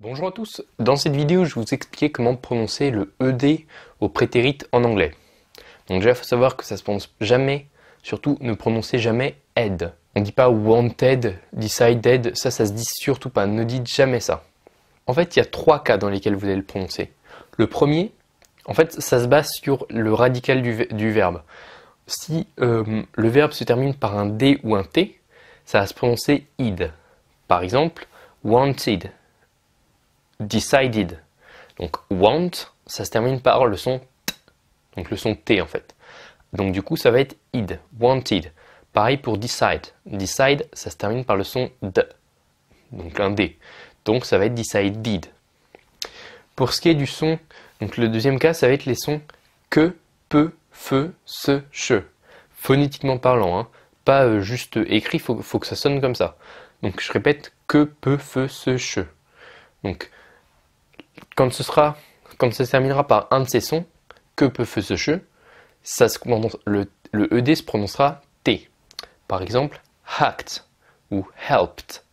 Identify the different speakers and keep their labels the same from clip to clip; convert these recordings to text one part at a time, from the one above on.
Speaker 1: Bonjour à tous, dans cette vidéo je vais vous expliquer comment prononcer le ED au prétérit en anglais. Donc déjà il faut savoir que ça se prononce jamais, surtout ne prononcez jamais ed. On ne dit pas wanted, decided, ça se dit surtout pas, ne dites jamais ça. En fait il y a trois cas dans lesquels vous allez le prononcer. Le premier, en fait ça se base sur le radical du verbe. Si le verbe se termine par un D ou un T, ça va se prononcer id. Par exemple, wanted. Decided. Donc want, ça se termine par le son T, donc le son T en fait. Donc du coup ça va être id, wanted. Pareil pour decide. Decide, ça se termine par le son D, donc un D. Donc ça va être decided. Pour ce qui est du son, donc le deuxième cas, ça va être les sons que, peu, feu, se, che. Phonétiquement parlant, hein. Pas juste écrit, faut que ça sonne comme ça. Donc je répète, que, peu, feu, se, che. Donc quand ça se terminera par un de ces sons, que, peu, feu, se, che, le ED se prononcera T. Par exemple, hacked ou helped.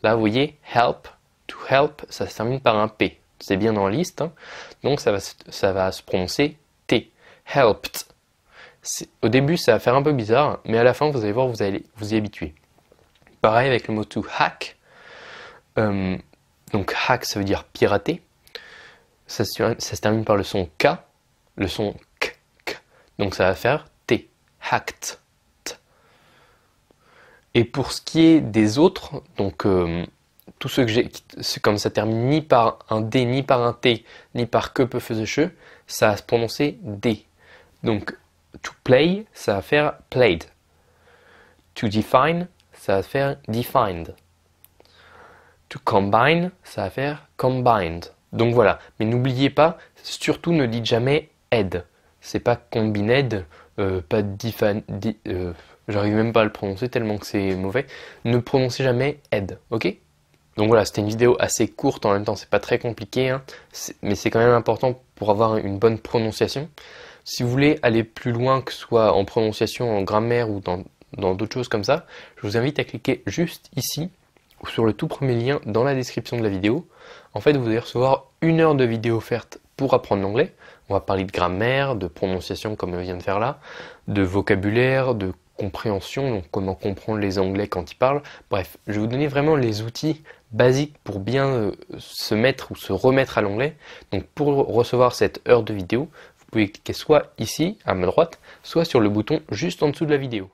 Speaker 1: Là, vous voyez, help, to help, ça se termine par un P. C'est bien dans la liste, hein. Donc ça va se prononcer T. Helped. Au début, ça va faire un peu bizarre, mais à la fin, vous allez voir, vous allez vous y habituer. Pareil avec le mot to hack. Donc hack, ça veut dire pirater. Ça se termine par le son K, le son K. Donc ça va faire T. Hacked. Et pour ce qui est des autres, donc tous ceux que j'ai, comme ça termine ni par un D, ni par un T, ni par que, peu, feu, che, ça va se prononcer D. Donc to play, ça va faire played. To define, ça va faire defined. To combine, ça va faire combined. Donc voilà, mais n'oubliez pas, surtout ne dites jamais ed. C'est pas combined, pas defined, j'arrive même pas à le prononcer tellement que c'est mauvais. Ne prononcez jamais ed, ok? Donc voilà, c'était une vidéo assez courte, en même temps c'est pas très compliqué, hein, mais c'est quand même important pour avoir une bonne prononciation. Si vous voulez aller plus loin, que ce soit en prononciation, en grammaire ou dans d'autres choses comme ça, je vous invite à cliquer juste ici, ou sur le tout premier lien dans la description de la vidéo. En fait, vous allez recevoir 1 heure de vidéo offerte pour apprendre l'anglais. On va parler de grammaire, de prononciation comme je viens de faire là, de vocabulaire, de compréhension, donc comment comprendre les anglais quand ils parlent. Bref, je vais vous donner vraiment les outils basiques pour bien se mettre ou se remettre à l'anglais. Donc pour recevoir cette heure de vidéo, vous pouvez cliquer soit ici, à ma droite, soit sur le bouton juste en dessous de la vidéo.